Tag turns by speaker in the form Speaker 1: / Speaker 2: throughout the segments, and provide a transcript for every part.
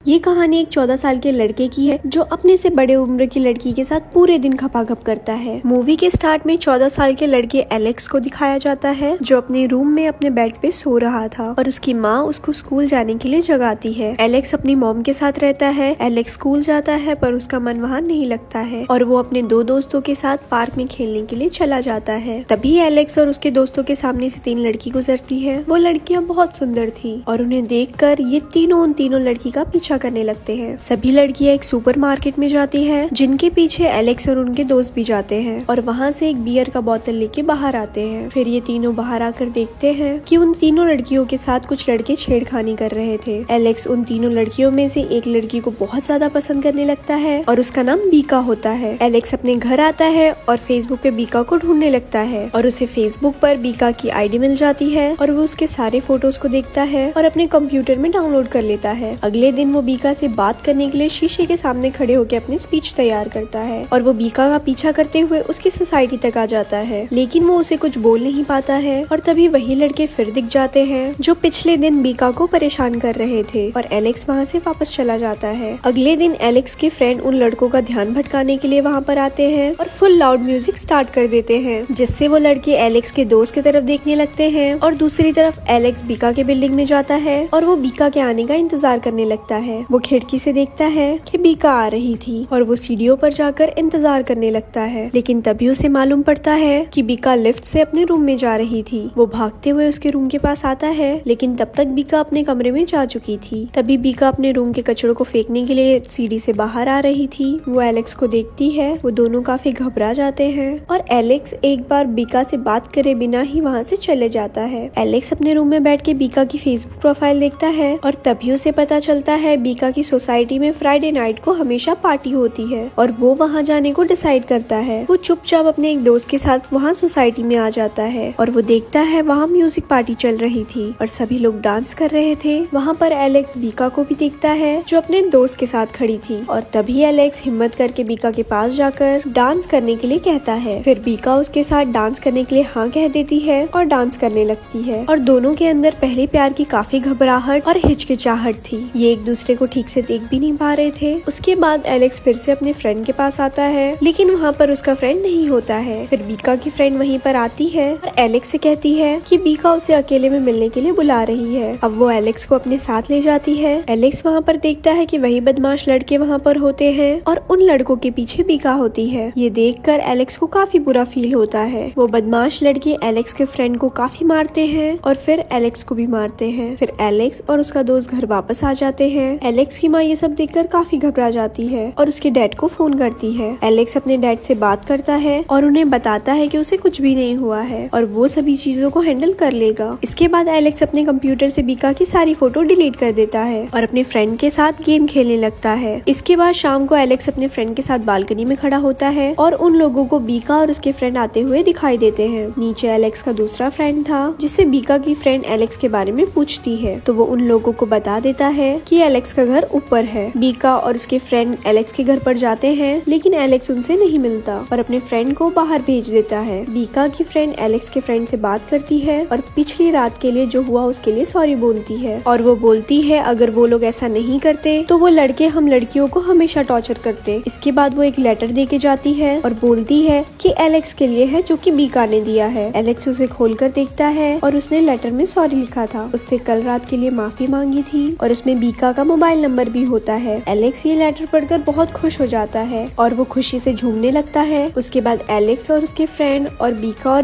Speaker 1: ये कहानी एक 14 साल के लड़के की है जो अपने से बड़े उम्र की लड़की के साथ पूरे दिन खपाखप करता है। मूवी के स्टार्ट में 14 साल के लड़के एलेक्स को दिखाया जाता है जो अपने रूम में अपने बेड पे सो रहा था और उसकी माँ उसको स्कूल जाने के लिए जगाती है। एलेक्स अपनी मॉम के साथ रहता है। एलेक्स स्कूल जाता है पर उसका मन वहाँ नहीं लगता है और वो अपने दो दोस्तों के साथ पार्क में खेलने के लिए चला जाता है। तभी एलेक्स और उसके दोस्तों के सामने से 3 लड़की गुजरती है। वो लड़कियाँ बहुत सुंदर थी और उन्हें देखकर ये तीनों उन तीनों लड़की का पीछा करने लगते हैं। सभी लड़कियां एक सुपरमार्केट में जाती हैं जिनके पीछे एलेक्स और उनके दोस्त भी जाते हैं और वहाँ से एक बियर का बोतल लेके बाहर आते हैं। फिर ये तीनों बाहर आकर देखते हैं कि उन तीनों लड़कियों के साथ कुछ लड़के छेड़खानी कर रहे थे। एलेक्स उन तीनों लड़कियों में से एक लड़की को बहुत ज्यादा पसंद करने लगता है और उसका नाम बीका होता है। एलेक्स अपने घर आता है और फेसबुक पे बीका को ढूंढने लगता है और उसे फेसबुक पर बीका की आईडी मिल जाती है और वो उसके सारे फोटोज को देखता है और अपने कंप्यूटर में डाउनलोड कर लेता है। अगले दिन वो बीका से बात करने के लिए शीशे के सामने खड़े होकर अपनी स्पीच तैयार करता है और वो बीका का पीछा करते हुए उसकी सोसाइटी तक आ जाता है, लेकिन वो उसे कुछ बोल नहीं पाता है। और तभी वही लड़के फिर दिख जाते हैं जो पिछले दिन बीका को परेशान कर रहे थे और एलेक्स वहाँ से वापस चला जाता है। अगले दिन एलेक्स के फ्रेंड उन लड़कों का ध्यान भटकाने के लिए वहाँ पर आते हैं और फुल लाउड म्यूजिक स्टार्ट कर देते हैं, जिससे वो लड़के एलेक्स के दोस्त की तरफ देखने लगते हैं और दूसरी तरफ एलेक्स बीका के बिल्डिंग में जाता है और वो बीका के आने का इंतजार करने लगता है। वो खिड़की से देखता है कि बीका आ रही थी और वो सीढ़ियों पर जाकर इंतजार करने लगता है, लेकिन तभी उसे मालूम पड़ता है कि बीका लिफ्ट से अपने रूम में जा रही थी। वो भागते हुए उसके रूम के पास आता है, लेकिन तब तक बीका अपने कमरे में जा चुकी थी। तभी बीका अपने रूम के कचड़ों को फेंकने के लिए सीढ़ी से बाहर आ रही थी। वो एलेक्स को देखती है। वो दोनों काफी घबरा जाते हैं और एलेक्स एक बार बीका से बात करे बिना ही वहाँ से चले जाता है। एलेक्स अपने रूम में बैठ के बीका की फेसबुक प्रोफाइल देखता है और तभी उसे पता चलता है बीका की सोसाइटी में फ्राइडे नाइट को हमेशा पार्टी होती है और वो वहाँ जाने को डिसाइड करता है। वो चुपचाप अपने एक दोस्त के साथ वहाँ सोसाइटी में आ जाता है और वो देखता है वहाँ म्यूजिक पार्टी चल रही थी और सभी लोग डांस कर रहे थे। वहाँ पर एलेक्स बीका को भी देखता है जो अपने दोस्त के साथ खड़ी थी और तभी एलेक्स हिम्मत करके बीका के पास जाकर डांस करने के लिए कहता है। फिर बीका उसके साथ डांस करने के लिए हाँ कह देती है और डांस करने लगती है और दोनों के अंदर पहले प्यार की काफी घबराहट और हिचकिचाहट थी। ये एक दूसरे को ठीक से देख भी नहीं पा रहे थे। उसके बाद एलेक्स फिर से अपने फ्रेंड के पास आता है, लेकिन वहाँ पर उसका फ्रेंड नहीं होता है। फिर बीका की फ्रेंड वहीं पर आती है और एलेक्स से कहती है कि बीका उसे अकेले में मिलने के लिए बुला रही है। अब वो एलेक्स को अपने साथ ले जाती है। एलेक्स वहाँ पर देखता है कि वही बदमाश लड़के वहाँ पर होते हैं और उन लड़कों के पीछे बीका होती है। ये देखकर एलेक्स को काफी बुरा फील होता है। वो बदमाश लड़के एलेक्स के फ्रेंड को काफी मारते हैं और फिर एलेक्स को भी मारते हैं। फिर एलेक्स और उसका दोस्त घर वापस आ जाते हैं। एलेक्स की माँ ये सब देखकर काफी घबरा जाती है और उसके डैड को फोन करती है। एलेक्स अपने डैड से बात करता है और उन्हें बताता है कि उसे कुछ भी नहीं हुआ है और वो सभी चीजों को हैंडल कर लेगा। इसके बाद एलेक्स अपने कंप्यूटर से बीका की सारी फोटो डिलीट कर देता है और अपने फ्रेंड के साथ गेम खेलने लगता है। इसके बाद शाम को एलेक्स अपने फ्रेंड के साथ बालकनी में खड़ा होता है और उन लोगों को बीका और उसके फ्रेंड आते हुए दिखाई देते हैं। नीचे एलेक्स का दूसरा फ्रेंड था जिससे बीका की फ्रेंड एलेक्स के बारे में पूछती है, तो वो उन लोगों को बता देता है कि एलेक्स का घर ऊपर है। बीका और उसके फ्रेंड एलेक्स के घर पर जाते हैं, लेकिन एलेक्स उनसे नहीं मिलता और अपने फ्रेंड को बाहर भेज देता है। बीका की फ्रेंड एलेक्स के फ्रेंड से बात करती है और पिछली रात के लिए जो हुआ उसके लिए सॉरी बोलती है और वो बोलती है अगर वो लोग ऐसा नहीं करते तो वो लड़के हम लड़कियों को हमेशा टॉर्चर करते। इसके बाद वो एक लेटर दे के जाती है और बोलती है कि एलेक्स के लिए है जो कि बीका ने दिया है। एलेक्स उसे खोलकर देखता है और उसने लेटर में सॉरी लिखा था, उससे कल रात के लिए माफी मांगी थी और उसमें बीका का मोबाइल नंबर भी होता है। एलेक्स ये लेटर पढ़कर बहुत खुश हो जाता है और वो खुशी से झूमने लगता है। उसके बाद एलेक्स और उसके फ्रेंड और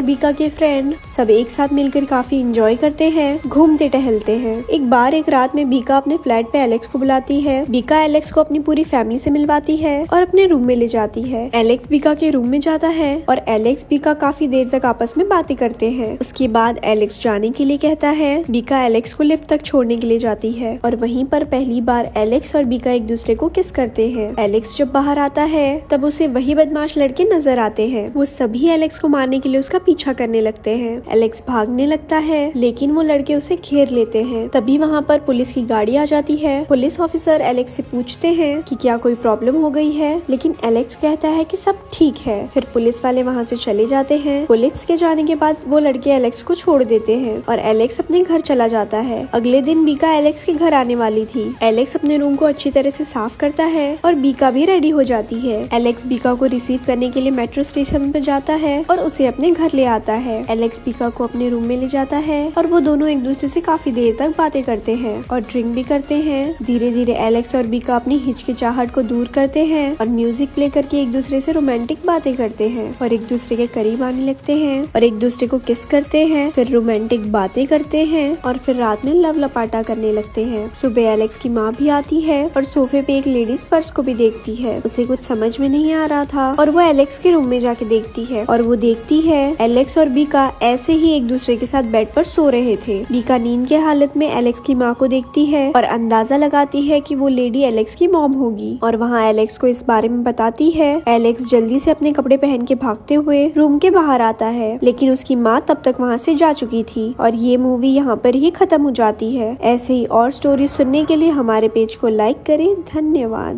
Speaker 1: बीका के फ्रेंड सब एक साथ मिलकर काफी एंजॉय करते हैं, घूमते टहलते हैं। एक बार एक रात में बीका अपने फ्लैट पे एलेक्स को बुलाती है। बीका एलेक्स को अपनी पूरी फैमिली से मिलवाती है और अपने रूम में ले जाती है। एलेक्स बीका के रूम में जाता है और एलेक्स बीका काफी देर तक आपस में बातें करते हैं। उसके बाद एलेक्स जाने के लिए कहता है। बीका एलेक्स को लिफ्ट तक छोड़ने के लिए जाती है और वहीं पर पहली बार एलेक्स और बीका एक दूसरे को किस करते हैं। एलेक्स जब बाहर आता है तब उसे वही बदमाश लड़के नजर आते हैं। वो सभी एलेक्स को मारने के लिए उसका पीछा करने लगते हैं। एलेक्स भागने लगता है, लेकिन वो लड़के उसे घेर लेते हैं। तभी वहाँ पर पुलिस की गाड़ी आ जाती है। पुलिस ऑफिसर एलेक्स से पूछते हैं कि क्या कोई प्रॉब्लम हो गई है, लेकिन एलेक्स कहता है कि सब ठीक है। फिर पुलिस वाले वहाँ से चले जाते हैं। पुलिस के जाने के बाद वो लड़के एलेक्स को छोड़ देते हैं और एलेक्स अपने घर चला जाता है। अगले दिन बीका एलेक्स के घर आने वाली थी। एलेक्स अपने रूम को अच्छी तरह से साफ करता है और बीका भी रेडी हो जाती है। एलेक्स बीका को रिसीव करने के लिए मेट्रो स्टेशन पर जाता है और उसे अपने घर ले आता है। एलेक्स बीका को अपने रूम में ले जाता है और वो दोनों एक दूसरे से काफी देर तक बातें करते हैं और ड्रिंक भी करते हैं। धीरे धीरे एलेक्स और बीका अपनी हिचकिचाहट को दूर करते हैं और म्यूजिक प्ले करके एक दूसरे से रोमांटिक बातें करते हैं और एक दूसरे के करीब आने लगते हैं और एक दूसरे को किस करते हैं, फिर रोमांटिक बातें करते हैं और फिर रात में लव लपाटा करने लगते हैं। सुबह एलेक्स की माँ भी आती है और सोफे पे एक लेडीज पर्स को भी देखती है। उसे कुछ समझ में नहीं आ रहा था और वो एलेक्स के रूम में जाके देखती है और वो देखती है एलेक्स और बीका ऐसे ही एक दूसरे के साथ बेड पर सो रहे थे। बीका नींद के हालत में एलेक्स की माँ को देखती है और अंदाजा लगाती है कि वो लेडी एलेक्स की मॉम होगी और वहाँ एलेक्स को इस बारे में बताती है। एलेक्स जल्दी से अपने कपड़े पहन के भागते हुए रूम के बाहर आता है, लेकिन उसकी माँ तब तक वहाँ से जा चुकी थी और ये मूवी यहाँ पर ही खत्म हो जाती है। ऐसे ही और स्टोरी सुनने के लिए हमारे पेज को लाइक करें। धन्यवाद।